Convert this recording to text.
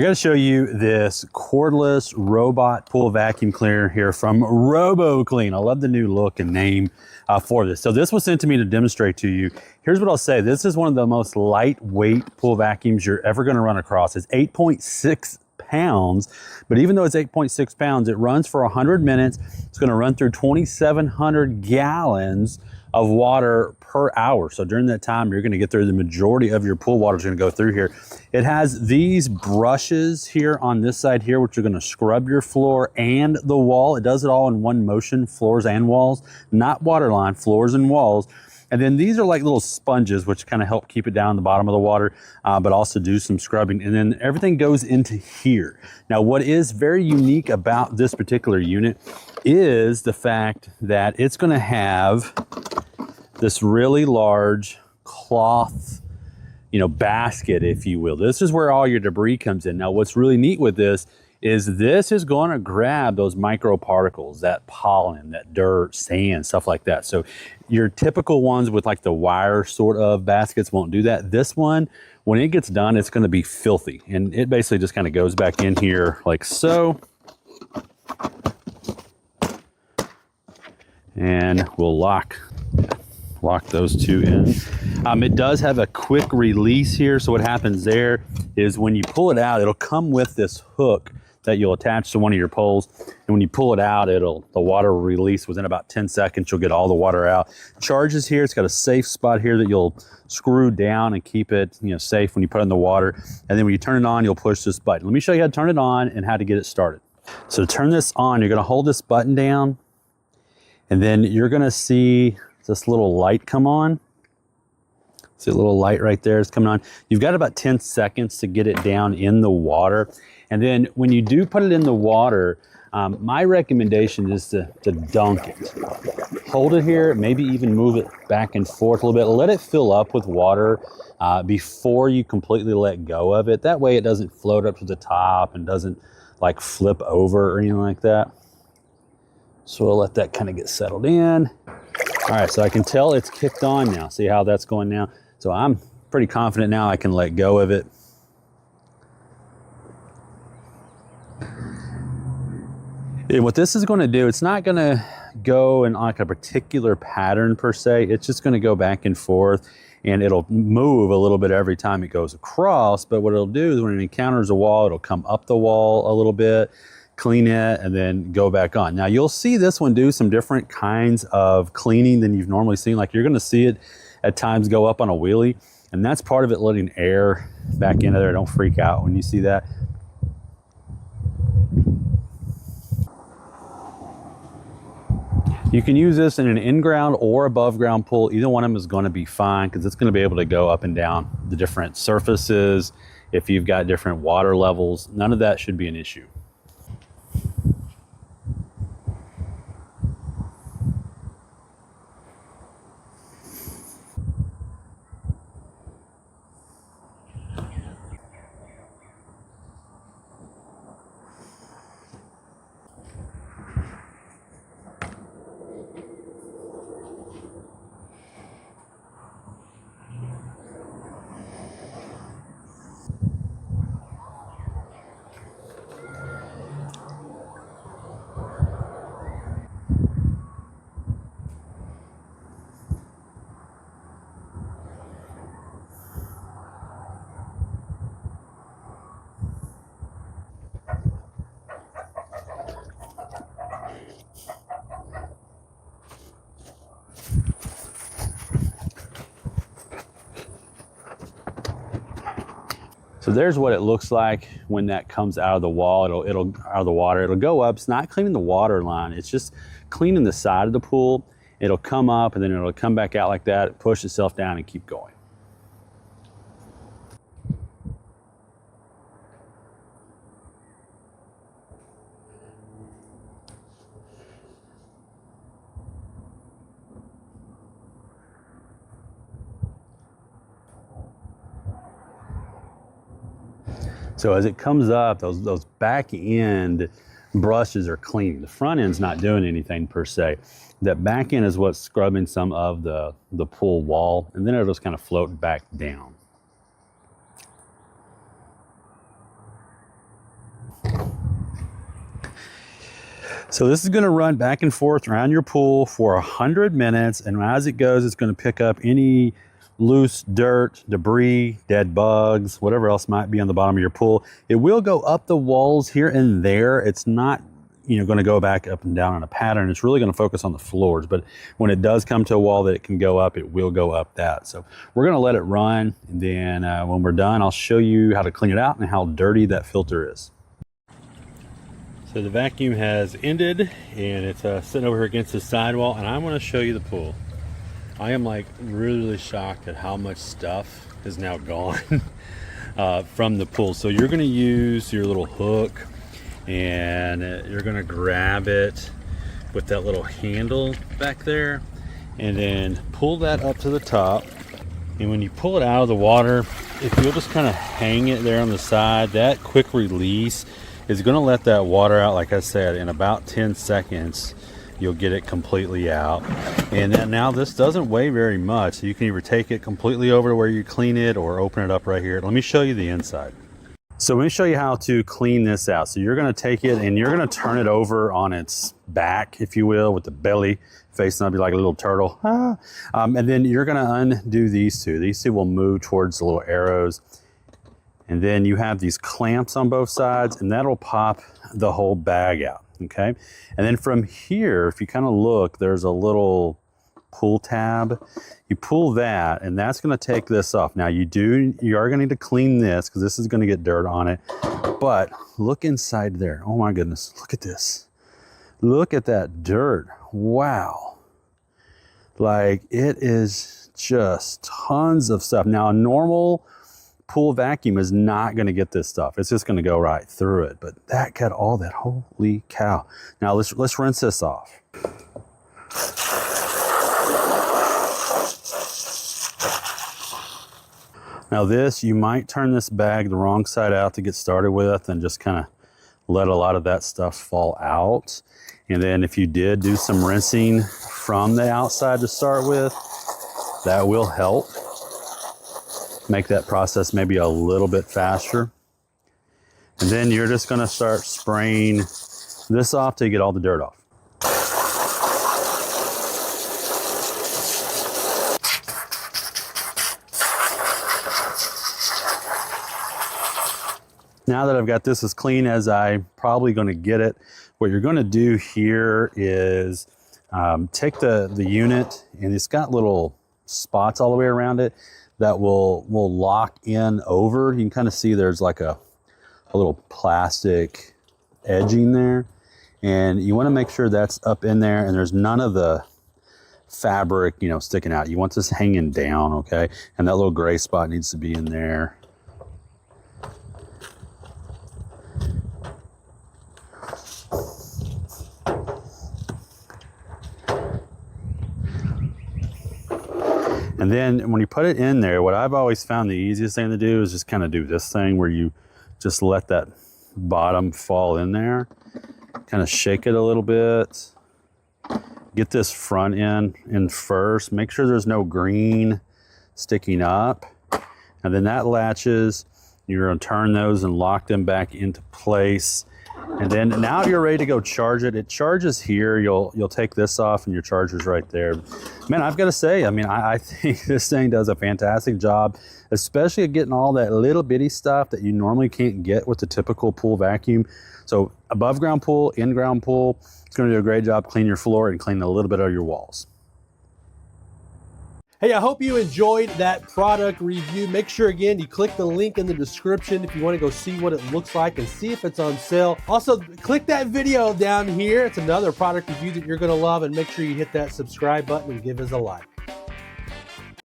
I got to show you this cordless robot pool vacuum cleaner here from ROBOKLEEN. I love the new look and name for this. So this was sent to me to demonstrate to you. Here's what I'll say. This is one of the most lightweight pool vacuums you're ever going to run across. It's 8.6 pounds, but even though it's 8.6 pounds, it runs for 100 minutes. It's going to run through 2,700 gallons of water per hour. So during that time, you're going to get through the majority of your pool water is going to go through here. It has these brushes here on this side here, which are going to scrub your floor and the wall. It does it all in one motion, floors and walls, not waterline, floors and walls. And then these are like little sponges, which kind of help keep it down the bottom of the water, but also do some scrubbing. And then everything goes into here. Now, what is very unique about this particular unit is the fact that it's going to have this really large cloth, basket, if you will. This is where all your debris comes in. Now, what's really neat with this is going to grab those microparticles, that pollen, that dirt, sand, stuff like that. So your typical ones with like the wire sort of baskets won't do that. This one, when it gets done, it's going to be filthy. And it basically just kind of goes back in here like so. And we'll lock those two in. It does have a quick release here. So what happens there is when you pull it out, it'll come with this hook that you'll attach to one of your poles. And when you pull it out, the water will release within about 10 seconds. You'll get all the water out. Charges here, it's got a safe spot here that you'll screw down and keep it safe when you put it in the water. And then when you turn it on, you'll push this button. Let me show you how to turn it on and how to get it started. So to turn this on, you're gonna hold this button down, and then you're gonna see this little light come on. See a little light right there is coming on. You've got about 10 seconds to get it down in the water. And then when you do put it in the water, my recommendation is to dunk it. Hold it here, maybe even move it back and forth a little bit. Let it fill up with water before you completely let go of it. That way it doesn't float up to the top and doesn't like flip over or anything like that. So we'll let that kind of get settled in. All right, so I can tell it's kicked on now. See how that's going now? So I'm pretty confident now I can let go of it. And what this is going to do, it's not going to go in like a particular pattern per se. It's just going to go back and forth, and it'll move a little bit every time it goes across. But what it'll do is when it encounters a wall, it'll come up the wall a little bit, clean it, and then go back on. Now you'll see this one do some different kinds of cleaning than you've normally seen. Like you're going to see it at times go up on a wheelie, and that's part of it letting air back into there. Don't freak out when you see that. You can use this in an in-ground or above ground pool. Either one of them is going to be fine because it's going to be able to go up and down the different surfaces. If you've got different water levels, none of that should be an issue. So there's what it looks like when that comes out of the wall. It'll out of the water. It'll go up. It's not cleaning the water line. It's just cleaning the side of the pool. It'll come up and then it'll come back out like that, push itself down and keep going. So as it comes up, those back end brushes are cleaning. The front end's not doing anything per se. That back end is what's scrubbing some of the pool wall, and then it'll just kind of float back down. So this is going to run back and forth around your pool for 100 minutes. And as it goes, it's going to pick up any loose dirt, debris, dead bugs, whatever else might be on the bottom of your pool. It will go up the walls here and there. It's not, you know, going to go back up and down on a pattern. It's really going to focus on the floors. But when it does come to a wall that it can go up, it will go up that. So we're going to let it run. And then when we're done, I'll show you how to clean it out and how dirty that filter is. So the vacuum has ended and it's sitting over here against the sidewall, and I want to show you the pool. I am like really shocked at how much stuff is now gone from the pool. So you're going to use your little hook and you're going to grab it with that little handle back there and then pull that up to the top. And when you pull it out of the water, if you'll just kind of hang it there on the side, that quick release is going to let that water out. Like I said, in about 10 seconds you'll get it completely out. And then now this doesn't weigh very much, so you can either take it completely over to where you clean it or open it up right here. Let me show you the inside. So let me show you how to clean this out. So you're going to take it and you're going to turn it over on its back, if you will, with the belly facing up, be like a little turtle. And then you're going to undo these two. These two will move towards the little arrows. And then you have these clamps on both sides, and that'll pop the whole bag out, okay? And then from here, if you kind of look, there's a little pull tab. You pull that, and that's gonna take this off. Now you are gonna need to clean this because this is gonna get dirt on it. But look inside there. Oh my goodness, look at this. Look at that dirt, wow. Like, it is just tons of stuff. Now a normal pool vacuum is not going to get this stuff. It's just going to go right through it. But that got all that. Holy cow. Now let's rinse this off. Now this, you might turn this bag the wrong side out to get started with and just kind of let a lot of that stuff fall out. And then if you did do some rinsing from the outside to start with, that will help make that process maybe a little bit faster. And then you're just going to start spraying this off to get all the dirt off. Now that I've got this as clean as I'm probably going to get it, what you're going to do here is take the unit, and it's got little spots all the way around it that will lock in over. You can kind of see there's like a little plastic edging there. And you want to make sure that's up in there and there's none of the fabric, you know, sticking out. You want this hanging down, okay? And that little gray spot needs to be in there. And then when you put it in there, what I've always found the easiest thing to do is just kind of do this thing where you just let that bottom fall in there, kind of shake it a little bit, get this front end in first, make sure there's no green sticking up, and then that latches. You're going to turn those and lock them back into place. And then now you're ready to go charge it. It charges here. You'll take this off and your charger's right there. Man, I've got to say, I mean, I think this thing does a fantastic job, especially at getting all that little bitty stuff that you normally can't get with the typical pool vacuum. So above ground pool, in ground pool, it's going to do a great job cleaning your floor and cleaning a little bit of your walls. Hey, I hope you enjoyed that product review. Make sure, again, you click the link in the description if you want to go see what it looks like and see if it's on sale. Also, click that video down here. It's another product review that you're going to love, and make sure you hit that subscribe button and give us a like.